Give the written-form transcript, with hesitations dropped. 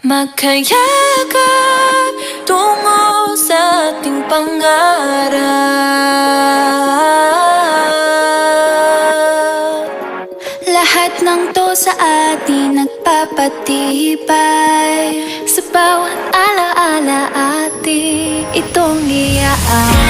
Magkayakap tungo sa ating pangarap. Lahat ng to sa atin nagpapatibay. Sa bawat alaala ating itong iyaan.